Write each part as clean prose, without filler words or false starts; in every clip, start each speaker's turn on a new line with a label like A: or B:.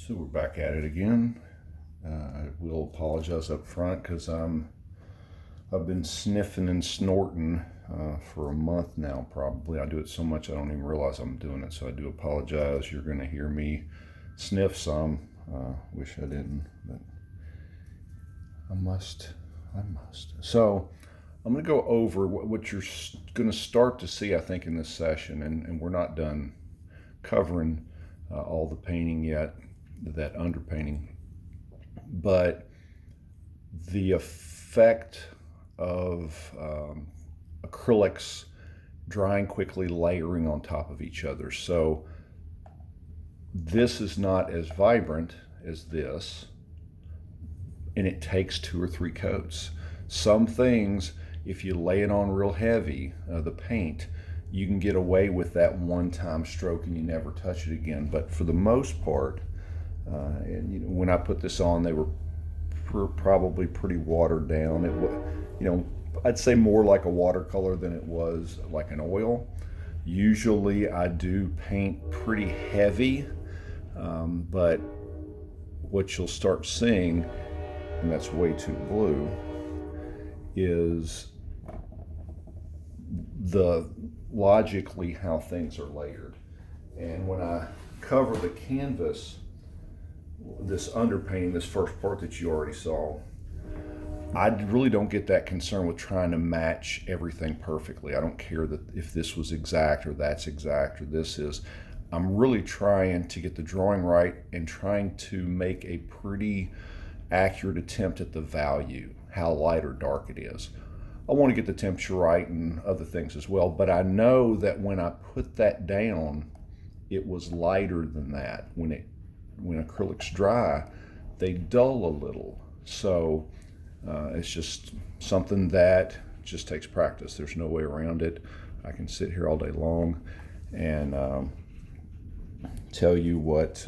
A: So we're back at it again. I will apologize up front because I've been sniffing and snorting for a month now probably. I do it so much I don't even realize I'm doing it, so I do apologize. You're going to hear me sniff some. Wish I didn't, but I must. So I'm going to go over what you're going to start to see, I think, in this session, and we're not done covering all the painting yet, that underpainting, but the effect of acrylics drying quickly, layering on top of each other. So this is not as vibrant as this, and it takes 2 or 3 coats. Some things, if you lay it on real heavy, the paint, you can get away with that one-time stroke and you never touch it again. But for the most part, and when I put this on, they were probably pretty watered down. It was, I'd say more like a watercolor than it was like an oil. Usually I do paint pretty heavy, but what you'll start seeing, and that's way too blue, is logically how things are layered. And when I cover the canvas, this underpainting, this first part that you already saw, I really don't get that concerned with trying to match everything perfectly. I don't care that if this was exact or that's exact or this is. I'm really trying to get the drawing right and trying to make a pretty accurate attempt at the value, how light or dark it is. I want to get the temperature right and other things as well, but I know that when I put that down, it was lighter than that. When acrylics dry, they dull a little. So it's just something that just takes practice. There's no way around it. I can sit here all day long and tell you what,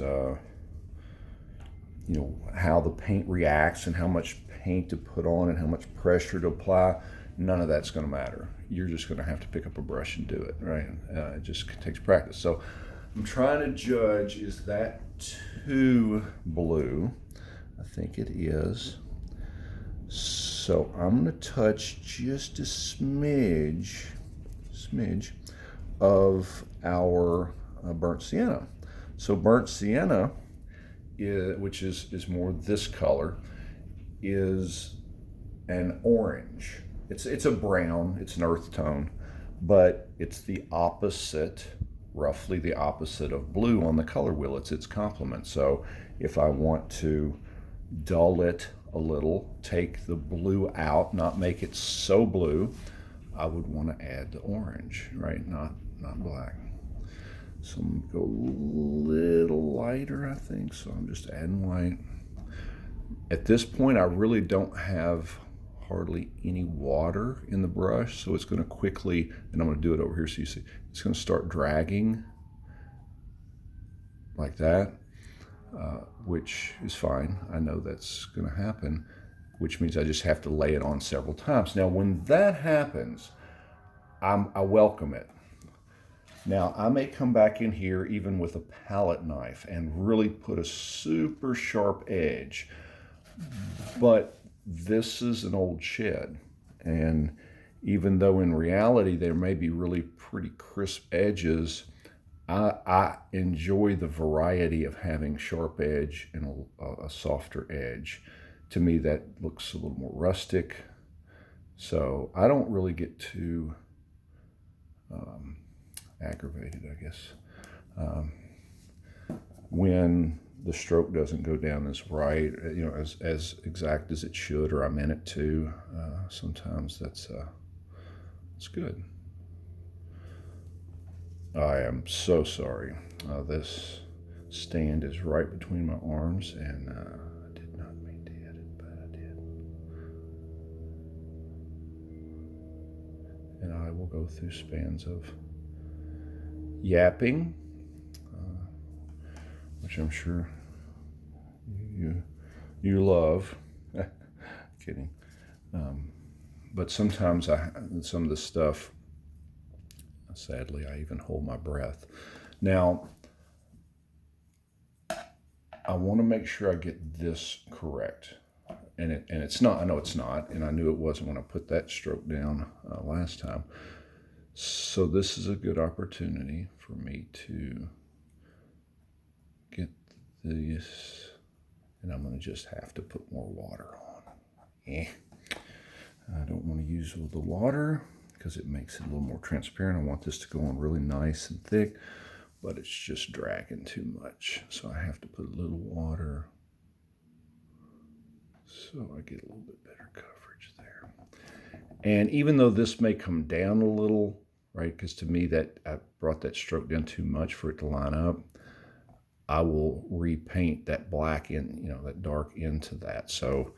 A: how the paint reacts and how much paint to put on and how much pressure to apply. None of that's going to matter. You're just going to have to pick up a brush and do it, right? It just takes practice. So I'm trying to judge, is that too blue? I think it is. So I'm going to touch just a smidge of our burnt sienna. So burnt sienna, which is more this color, is an orange. It's a brown, it's an earth tone, but it's the opposite, roughly the opposite of blue on the color wheel. It's its complement. So if I want to dull it a little, take the blue out, not make it so blue, I would want to add the orange, right? Not black. So I'm going to go a little lighter, I think. So I'm just adding white. At this point, I really don't have hardly any water in the brush, so it's going to quickly, and I'm going to do it over here so you see, it's going to start dragging like that, which is fine. I know that's going to happen, which means I just have to lay it on several times. Now, when that happens, I welcome it. Now, I may come back in here even with a palette knife and really put a super sharp edge, but this is an old shed, and even though in reality there may be really pretty crisp edges, I enjoy the variety of having sharp edge and a softer edge. To me, that looks a little more rustic, so I don't really get too aggravated, I guess, when the stroke doesn't go down as right, as exact as it should, or I meant it to. Sometimes that's good. I am so sorry. This stand is right between my arms, and I did not mean to hit it, but I did. And I will go through spans of yapping, which I'm sure you love. Kidding. But sometimes some of the stuff, sadly, I even hold my breath. Now, I want to make sure I get this correct. And it's not, I know it's not, and I knew it wasn't when I put that stroke down last time. So this is a good opportunity for me to get this, and I'm going to just have to put more water on. I don't want to use all the water because it makes it a little more transparent. I want this to go on really nice and thick, but it's just dragging too much. So I have to put a little water so I get a little bit better coverage there. And even though this may come down a little, right, because to me that I brought that stroke down too much for it to line up, I will repaint that black in, that dark into that. So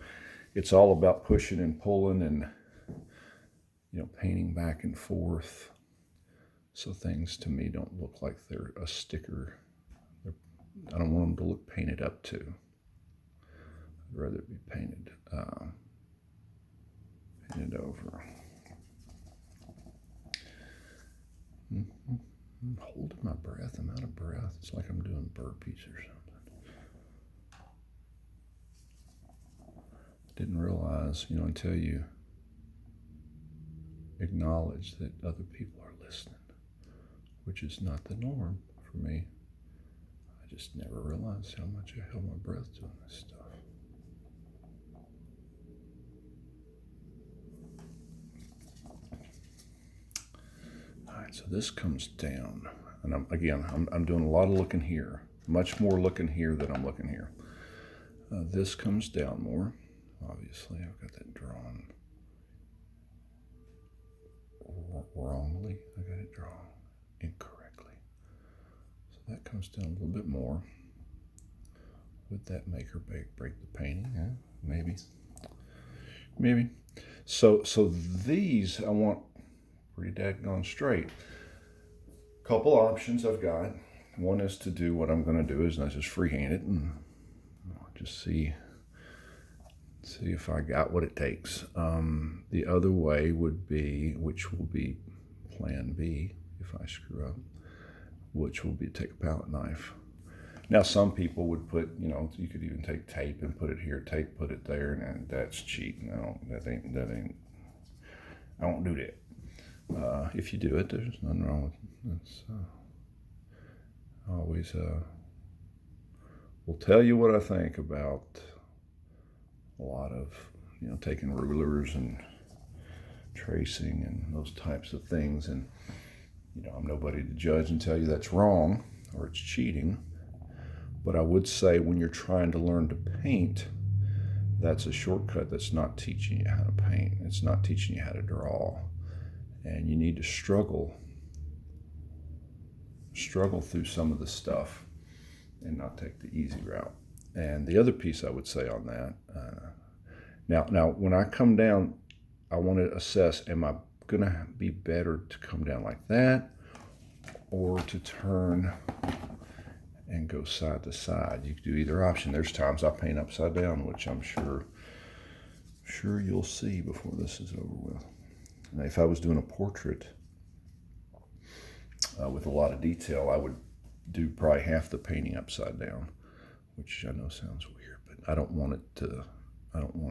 A: it's all about pushing and pulling and, painting back and forth. So things to me don't look like they're a sticker. I don't want them to look painted up too. I'd rather it be painted over. I'm holding my breath. I'm out of breath. It's like I'm doing burpees or something. Didn't realize, until you acknowledge that other people are listening, which is not the norm for me. I just never realized how much I held my breath doing this stuff. All right, so this comes down, and I'm doing a lot of looking here, much more looking here than I'm looking here. This comes down more. Obviously, I've got that drawn wrongly. I got it drawn incorrectly. So that comes down a little bit more. Would that make or break the painting? Yeah, maybe. So these I want pretty daggone straight. Couple options I've got. One is to do what I'm going to do is I just freehand it and just see if I got what it takes. The other way would be, which will be plan B if I screw up, which will be take a palette knife. Now some people would put, you could even take tape and put it here, tape, put it there, and that's cheating. That ain't, I won't do that. If you do it, there's nothing wrong with it. That's always, will tell you what I think about a lot of, taking rulers and tracing and those types of things. And, I'm nobody to judge and tell you that's wrong or it's cheating. But I would say when you're trying to learn to paint, that's a shortcut that's not teaching you how to paint. It's not teaching you how to draw. And you need to struggle through some of the stuff and not take the easy route. And the other piece I would say on that, now when I come down, I want to assess, am I going to be better to come down like that or to turn and go side to side? You can do either option. There's times I paint upside down, which I'm sure you'll see before this is over with. Now, if I was doing a portrait with a lot of detail, I would do probably half the painting upside down, which I know sounds weird, but I don't want to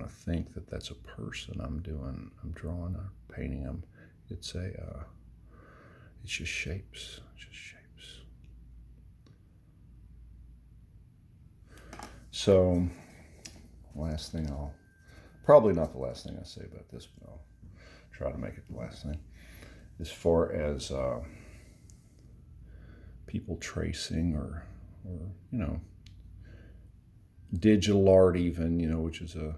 A: think that that's a person I'm drawing or painting them. It's just shapes. So, probably not the last thing I say about this, but I'll try to make it the last thing. As far as people tracing or digital art even, which is a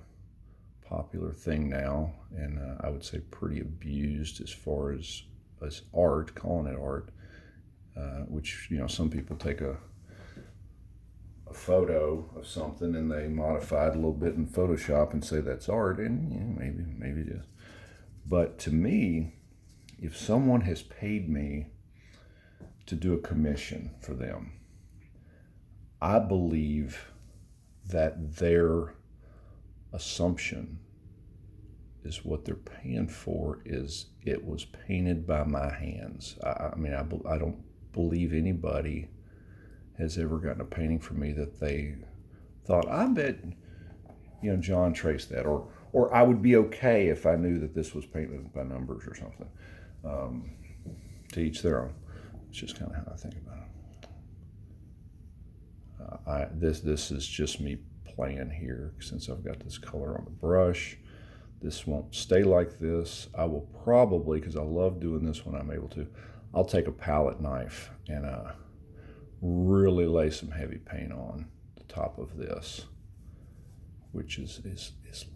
A: popular thing now, and I would say pretty abused as far as art, calling it art, which, some people take a photo of something and they modify it a little bit in Photoshop and say that's art, and maybe it is. But to me, if someone has paid me to do a commission for them, I believe that their assumption is what they're paying for is it was painted by my hands. I don't believe anybody has ever gotten a painting from me that they thought, I bet, John traced that, or I would be okay if I knew that this was painted by numbers or something. To each their own. It's just kind of how I think about it. This is just me playing here since I've got this color on the brush. This won't stay like this. I will probably, because I love doing this when I'm able to, I'll take a palette knife and really lay some heavy paint on the top of this, which is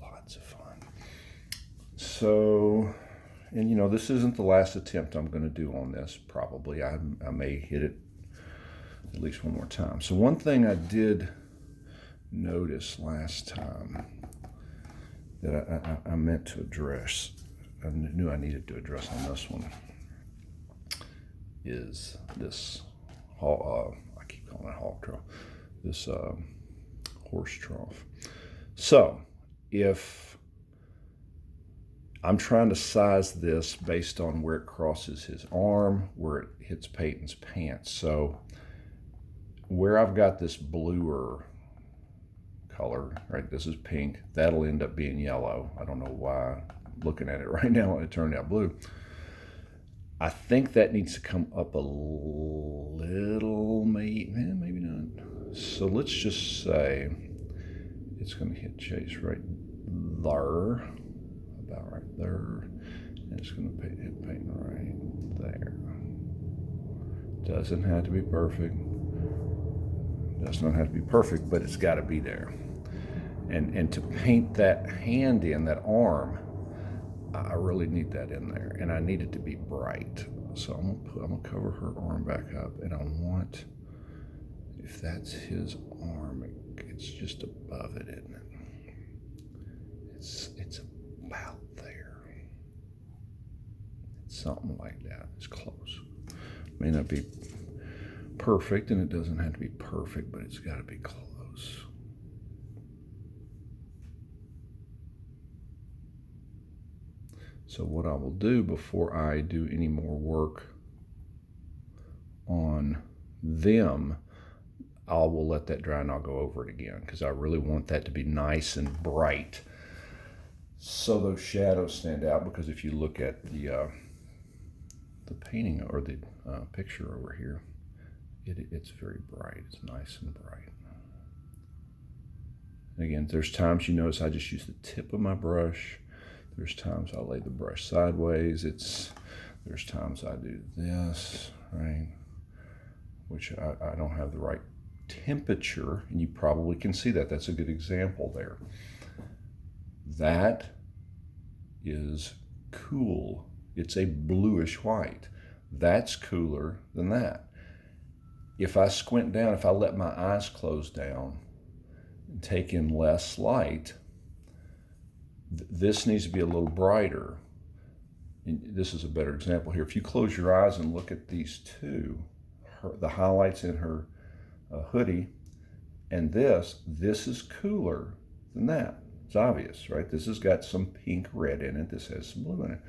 A: lots of fun. So, and this isn't the last attempt I'm going to do on this, probably. I may hit it at least one more time. So one thing I did notice last time that I meant to address, I knew I needed to address on this one, is this, I keep calling it hog trough, this horse trough. So if I'm trying to size this based on where it crosses his arm, where it hits Peyton's pants. So where I've got this bluer color, right, this is pink, that'll end up being yellow. I don't know why, looking at it right now, it turned out blue. I think that needs to come up a little, maybe not. So let's just say it's going to hit Chase right there, about right there, and it's going to hit Peyton right there. Doesn't have to be perfect. Does not have to be perfect, but it's got to be there. And to paint that hand in, that arm, I really need that in there, and I need it to be bright. So I'm gonna cover her arm back up, and I want, if that's his arm, it's just above it, isn't it? It's about there. It's something like that. It's close. May not be perfect, and it doesn't have to be perfect, but it's got to be close. So what I will do before I do any more work on them, I will let that dry and I'll go over it again, because I really want that to be nice and bright so those shadows stand out. Because if you look at the painting or the picture over here, it's very bright. It's nice and bright. And again, there's times you notice I just use the tip of my brush. There's times I lay the brush sideways. There's times I do this, right? Which I don't have the right temperature, and you probably can see that. That's a good example there. That is cool. It's a bluish white. That's cooler than that. If I squint down, if I let my eyes close down and take in less light, this needs to be a little brighter. And this is a better example here. If you close your eyes and look at these two, the highlights in her hoodie, and this is cooler than that. It's obvious, right? This has got some pink red in it. This has some blue in it.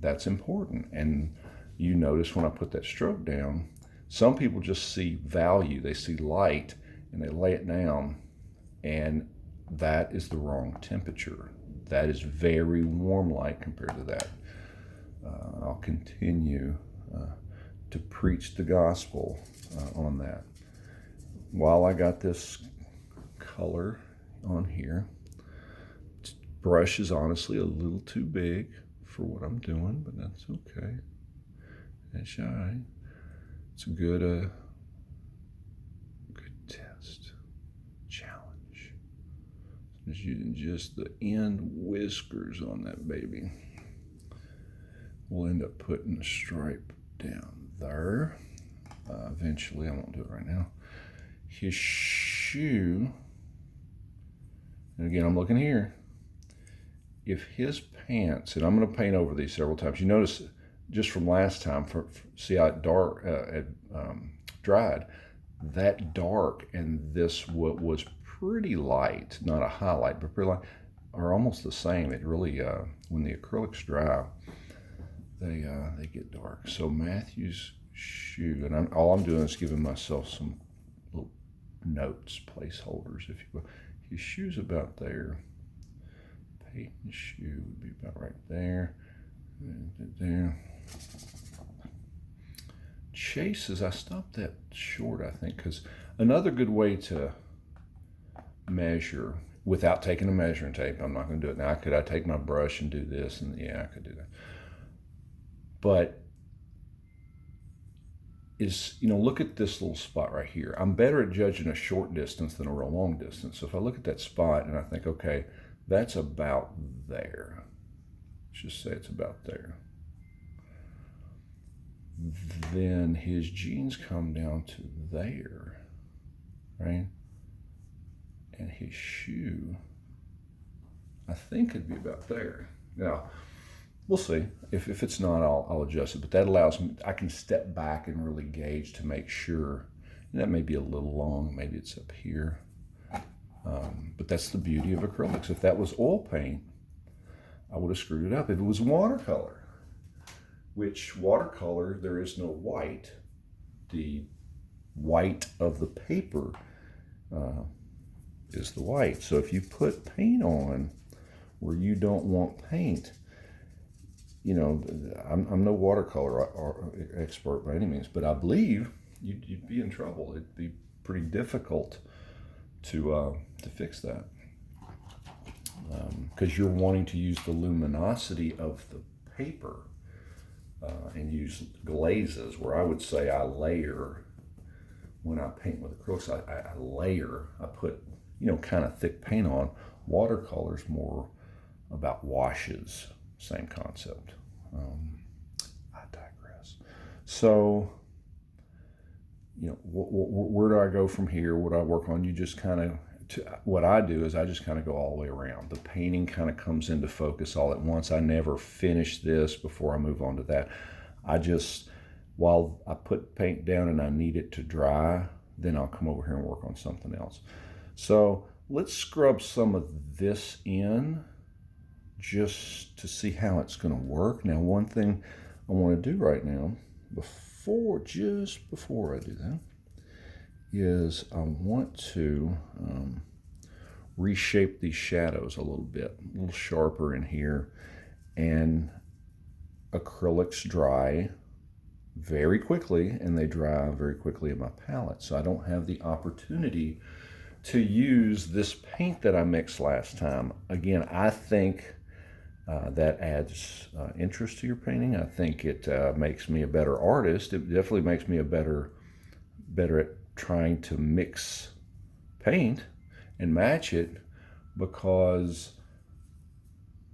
A: That's important. And you notice when I put that stroke down, some people just see value. They see light and they lay it down, and that is the wrong temperature. That is very warm light compared to that. I'll continue to preach the gospel on that. While I got this color on here, brush is honestly a little too big for what I'm doing, but that's okay. That's all right. It's a good test, challenge. Just using just the end whiskers on that baby. We'll end up putting a stripe down there. Eventually, I won't do it right now. His shoe, and again, I'm looking here. If his pants, and I'm going to paint over these several times. You notice just from last time, see how it dried. That dark and this what was pretty light, not a highlight, but pretty light, are almost the same. It really, when the acrylics dry, they get dark. So Matthew's shoe, and all I'm doing is giving myself some little notes, placeholders, if you will. His shoe's about there. Peyton's shoe would be about right there. There. Chase's, I stopped that short, I think, because another good way to measure without taking a measuring tape, I'm not going to do it now. Could I take my brush and do this? And yeah, I could do that. But is, look at this little spot right here. I'm better at judging a short distance than a real long distance. So if I look at that spot and I think, okay, that's about there. Let's just say it's about there. Then his jeans come down to there, right? And his shoe, I think it'd be about there. Now, we'll see. If it's not, I'll adjust it. But that allows me, I can step back and really gauge to make sure. And that may be a little long. Maybe it's up here. But that's the beauty of acrylics. If that was oil paint, I would have screwed it up. If it was watercolor, which watercolor, there is no white. The white of the paper is the white. So if you put paint on where you don't want paint, I'm no watercolor expert by any means, but I believe you'd be in trouble. It'd be pretty difficult to fix that because you're wanting to use the luminosity of the paper and use glazes, where I would say I layer. When I paint with acrylics, I layer. I put kind of thick paint on. Watercolor's more about washes. Same concept. I digress. So, where do I go from here? What do I work on? You just kind of, what I do is I just kind of go all the way around. The painting kind of comes into focus all at once. I never finish this before I move on to that. While I put paint down and I need it to dry, then I'll come over here and work on something else. So let's scrub some of this in just to see how it's going to work. Now, one thing I want to do right now, just before I do that, is I want to reshape these shadows a little bit, a little sharper in here. And acrylics dry very quickly, and they dry very quickly in my palette. So I don't have the opportunity to use this paint that I mixed last time. Again, I think that adds interest to your painting. I think it makes me a better artist. It definitely makes me better at trying to mix paint and match it, because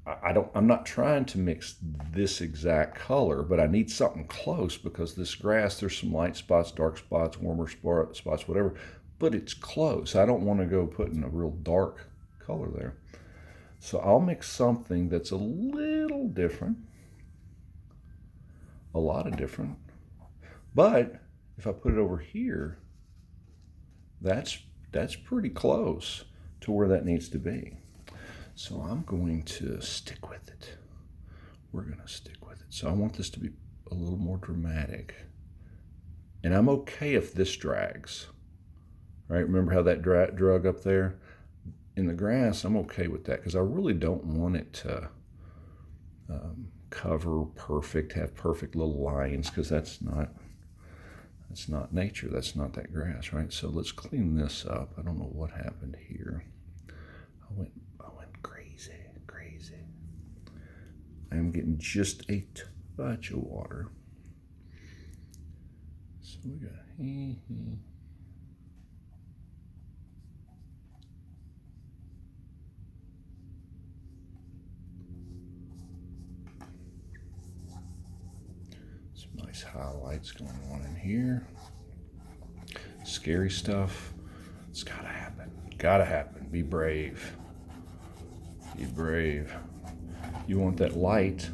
A: I'm not trying to mix this exact color, but I need something close, because this grass, there's some light spots, dark spots, warmer spots, whatever, but it's close. I don't want to go putting a real dark color there. So I'll mix something that's a little different, a lot of different, but if I put it over here, that's pretty close to where that needs to be. So I'm going to stick with it. We're going to stick with it. So I want this to be a little more dramatic. And I'm okay if this drags. Right? Remember how that drug up there? In the grass, I'm okay with that, because I really don't want it to cover perfect, have perfect little lines, because that's not nature. That's not that grass, right? So let's clean this up. I don't know what happened here. I went crazy. I am getting just a touch of water. So we got some nice highlights going on in here. Scary stuff. It's gotta happen. Gotta happen. Be brave. Be brave. You want that light,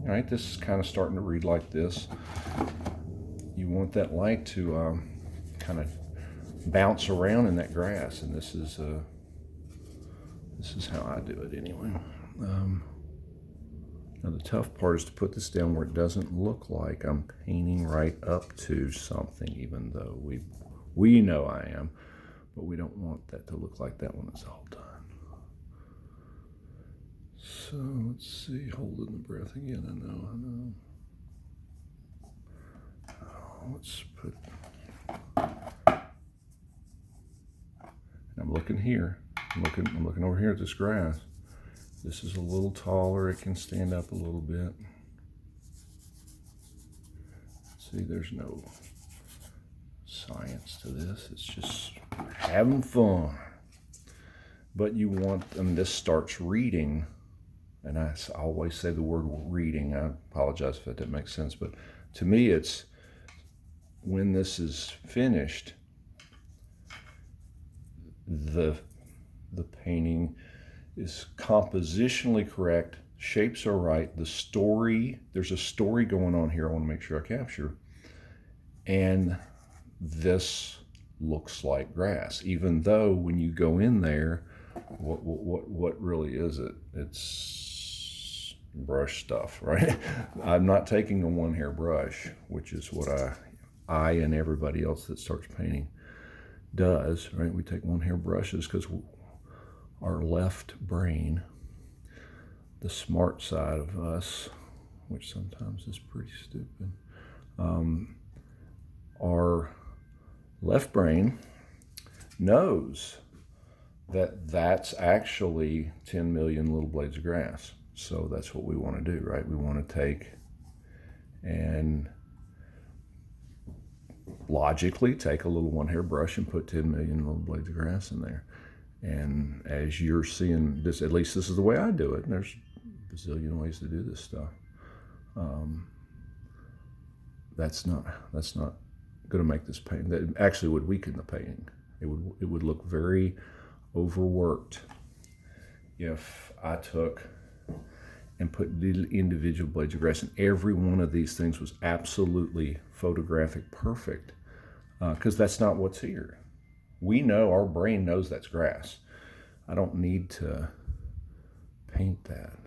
A: right? This is kind of starting to read like this. You want that light to kind of bounce around in that grass, and this is how I do it anyway. Now the tough part is to put this down where it doesn't look like I'm painting right up to something, even though we know I am. but we don't want that to look like that when it's all done. So let's see, holding the breath again, I know. Oh, let's put, I'm looking here, I'm looking over here at this grass. This is a little taller, it can stand up a little bit. See, there's no science to this, it's just having fun. But you want, this starts reading, and I always say the word reading, I apologize if that didn't make sense, but to me it's, when this is finished, the painting is compositionally correct, shapes are right, the story, there's a story going on here I want to make sure I capture, and this looks like grass, even though when you go in there, what really is it? It's brush stuff, right? I'm not taking a one hair brush, which is what I and everybody else that starts painting does, right? We take one hair brushes because our left brain, the smart side of us, which sometimes is pretty stupid, our left brain knows that that's actually 10 million little blades of grass. So that's what we want to do, right? We want to take and logically take a little one hair brush and put 10 million little blades of grass in there. And as you're seeing this, at least this is the way I do it, and there's a bazillion ways to do this stuff. That's not going to make this painting, that actually would weaken the painting. It would look very overworked if I took and put individual blades of grass, and every one of these things was absolutely photographic perfect, because that's not what's here. We know, our brain knows that's grass. I don't need to paint that.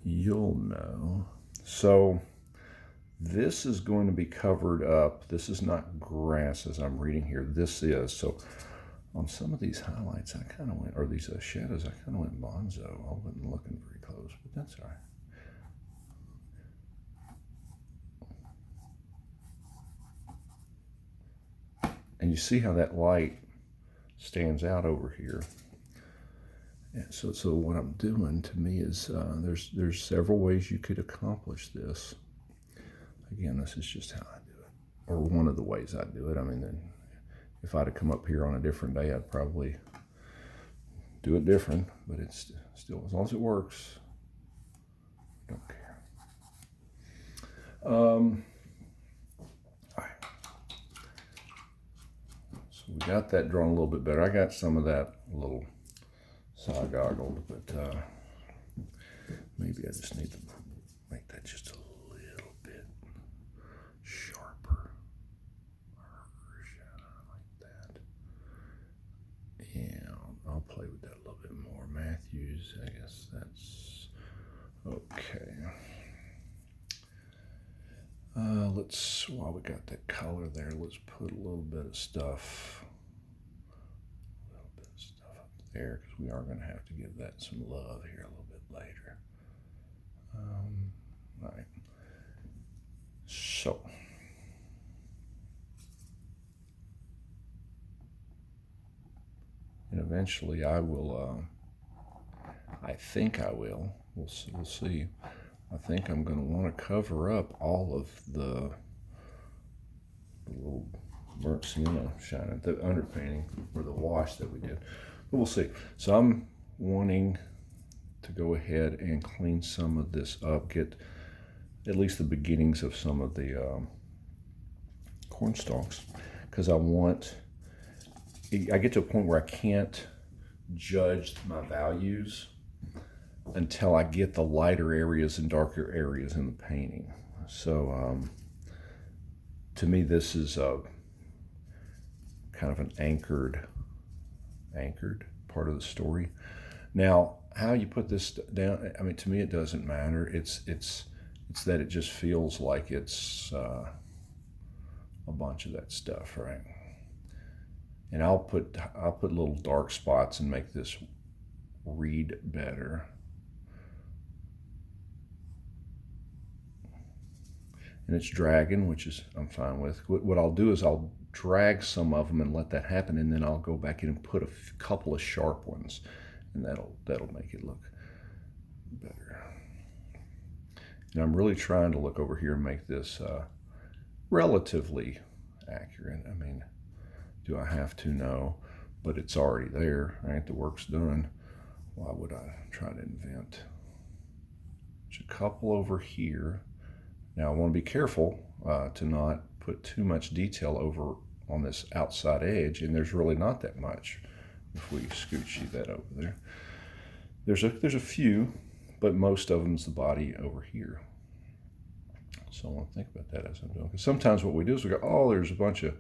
A: You'll know. So this is going to be covered up. This is not grass as I'm reading here. This is. So on some of these highlights, I kind of went, or these shadows, I kind of went bonzo. I wasn't looking very close, but that's all right. And you see how that light stands out over here. And so what I'm doing, to me, is there's several ways you could accomplish this. Again, this is just how I do it, or one of the ways I do it. I mean, if I'd have come up here on a different day, I'd probably do it different, but it's still, as long as it works, I don't care. All right. So we got that drawn a little bit better. I got some of that a little side goggled, but maybe I just need to make that just a little bit sharper. Like that. Yeah, I'll play with that a little bit more. Matthews, I guess that's okay. While we got that color there, let's put a little bit of stuff up there, because we are going to have to give that some love here a little bit later. All right. So and eventually I will, I think I will, we'll see. I think I'm going to want to cover up all of the little burnt sienna shine, the underpainting, or the wash that we did. But we'll see. So I'm wanting to go ahead and clean some of this up, get at least the beginnings of some of the corn stalks, because I get to a point where I can't judge my values until I get the lighter areas and darker areas in the painting. So to me, this is kind of an anchored part of the story. Now, how you put this down, I mean, to me, it doesn't matter. It's that it just feels like it's a bunch of that stuff, right? And I'll put little dark spots and make this read better. And it's dragging, which is I'm fine with. What I'll do is I'll drag some of them and let that happen, and then I'll go back in and put a couple of sharp ones, and that'll make it look better. And I'm really trying to look over here and make this relatively accurate. I mean, do I have to? No, but it's already there, right? The work's done. Why would I try to invent? There's a couple over here. Now I want to be careful to not put too much detail over on this outside edge, and there's really not that much if we scooch that over there. There's a few, but most of them's the body over here. So I want to think about that as I'm doing. Because sometimes what we do is we go, oh, there's a bunch of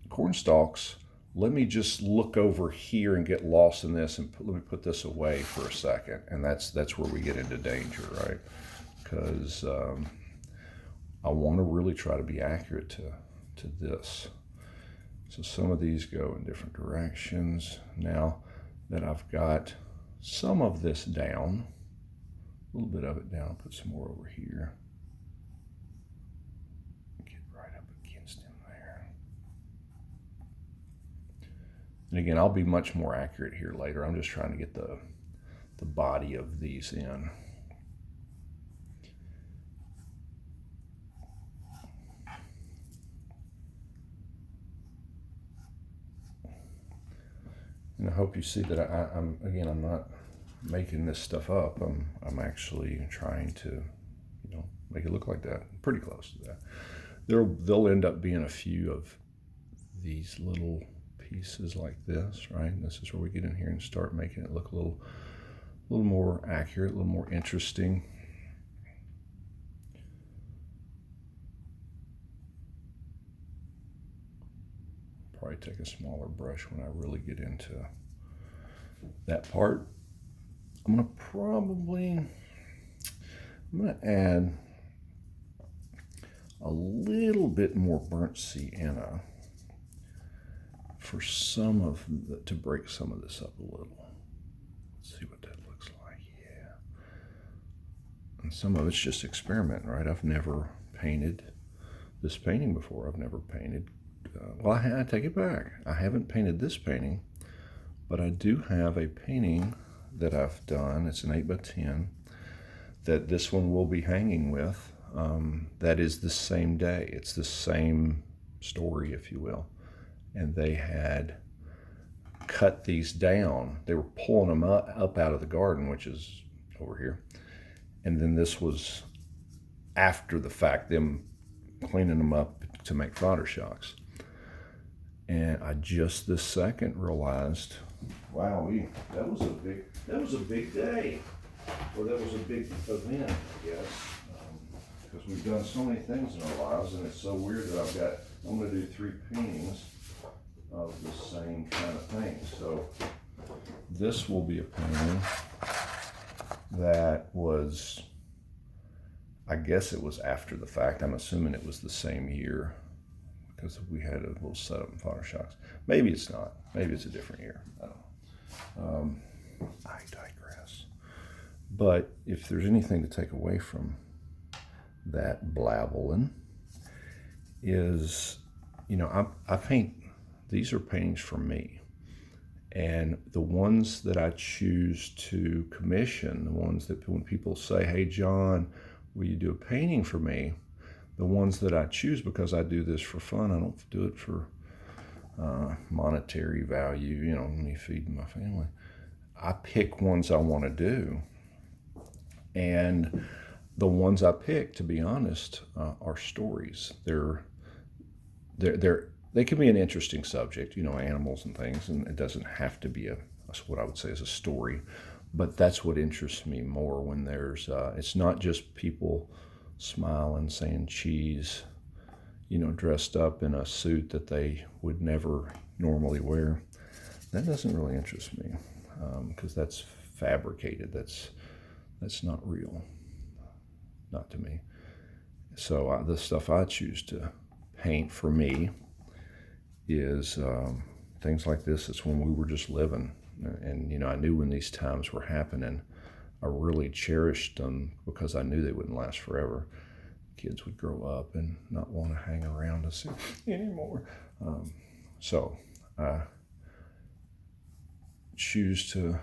A: corn stalks. Let me just look over here and get lost in this, and let me put this away for a second. And that's where we get into danger, right? Because I want to really try to be accurate to this. So some of these go in different directions. Now that I've got some of this down, a little bit of it down, put some more over here. Get right up against him there. And again, I'll be much more accurate here later. I'm just trying to get the body of these in. And I hope you see that I'm not making this stuff up. I'm actually trying to, make it look like that. Pretty close to that. There'll end up being a few of these little pieces like this, right? And this is where we get in here and start making it look a little more accurate, a little more interesting. Probably take a smaller brush when I really get into that part. I'm gonna add a little bit more burnt sienna for to break some of this up a little. Let's see what that looks like. Yeah. And some of it's just experiment, right? I've never painted this painting before. I've never painted. I take it back. I haven't painted this painting, but I do have a painting that I've done. It's an 8x10 that this one will be hanging with. That is the same day. It's the same story, if you will. And they had cut these down. They were pulling them up out of the garden, which is over here. And then this was after the fact, them cleaning them up to make FodderShocks. And I just this second realized, wow, that was a big day. Or that was a big event, I guess. Because we've done so many things in our lives, and it's so weird that I'm going to do 3 paintings of the same kind of thing. So this will be a painting that was, I guess it was after the fact. I'm assuming it was the same year because we had a little setup in FodderShocks. Maybe it's not. Maybe it's a different year. I don't know. I digress. But if there's anything to take away from that blabbling is, I paint, these are paintings for me. And the ones that I choose to commission, the ones that when people say, hey, John, will you do a painting for me? The ones that I choose because I do this for fun. I don't do it for monetary value, me feeding my family. I pick ones I want to do. And the ones I pick, to be honest, are stories. They can be an interesting subject, animals and things, and it doesn't have to be what I would say is a story. But that's what interests me more when there's, it's not just people smiling, saying cheese, dressed up in a suit that they would never normally wear. That doesn't really interest me because that's fabricated. That's not real, not to me. So the stuff I choose to paint for me is things like this. It's when we were just living. And, I knew when these times were happening, I really cherished them because I knew they wouldn't last forever. Kids would grow up and not want to hang around us anymore. So I choose to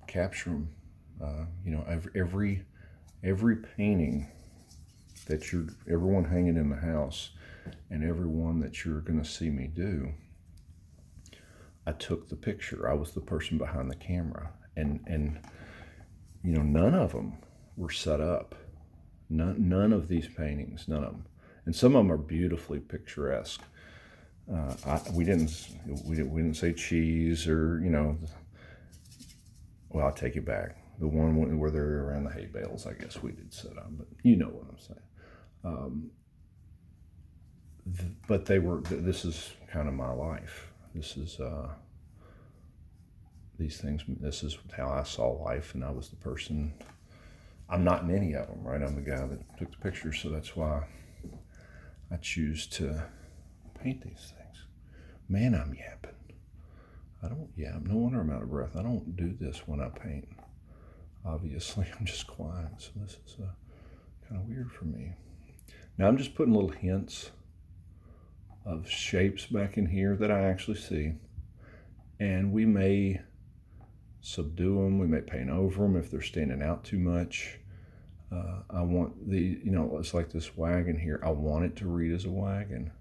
A: capture them. Every painting that everyone hanging in the house and everyone that you're going to see me do, I took the picture. I was the person behind the camera, and none of them were set up. None of these paintings, none of them, and some of them are beautifully picturesque. We didn't say cheese or Well, I'll take it back. The one where they're around the hay bales, I guess we did set up, but you know what I'm saying. But this is kind of my life. This is these things. This is how I saw life, and I was the person. I'm not in any of them, right? I'm the guy that took the pictures, so that's why I choose to paint these things. Man, I'm yapping. I don't yap. No wonder I'm out of breath. I don't do this when I paint. Obviously, I'm just quiet, so this is kind of weird for me. Now I'm just putting little hints of shapes back in here that I actually see, and we may subdue them. We may paint over them if they're standing out too much. I want it's like this wagon here. I want it to read as a wagon,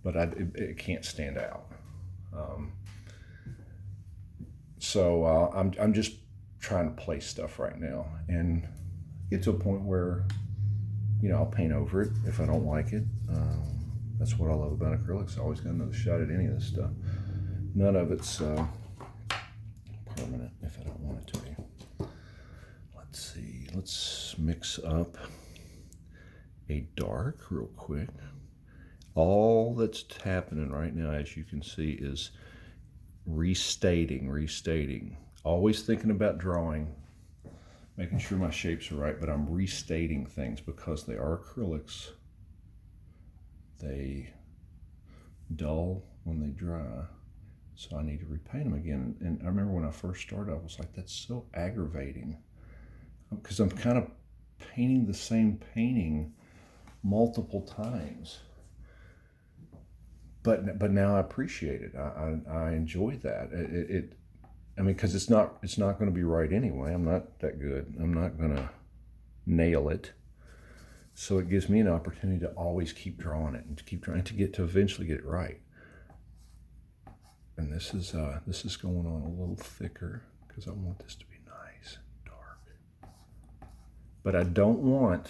A: but it can't stand out. So I'm just trying to place stuff right now and get to a point where I'll paint over it if I don't like it. That's what I love about acrylics. I always got another shot at any of this stuff. None of it's permanent if I don't want it to be. Let's see. Let's mix up a dark real quick. All that's happening right now, as you can see, is restating. Always thinking about drawing, making sure my shapes are right, but I'm restating things because they are acrylics. They dull when they dry, so I need to repaint them again. And I remember when I first started, I was like, that's so aggravating, because I'm kind of painting the same painting multiple times. But now I appreciate it. I enjoy that. Because it's not going to be right anyway. I'm not that good. I'm not going to nail it. So it gives me an opportunity to always keep drawing it and to keep trying to eventually get it right. And this is going on a little thicker because I want this to be nice and dark. But I don't want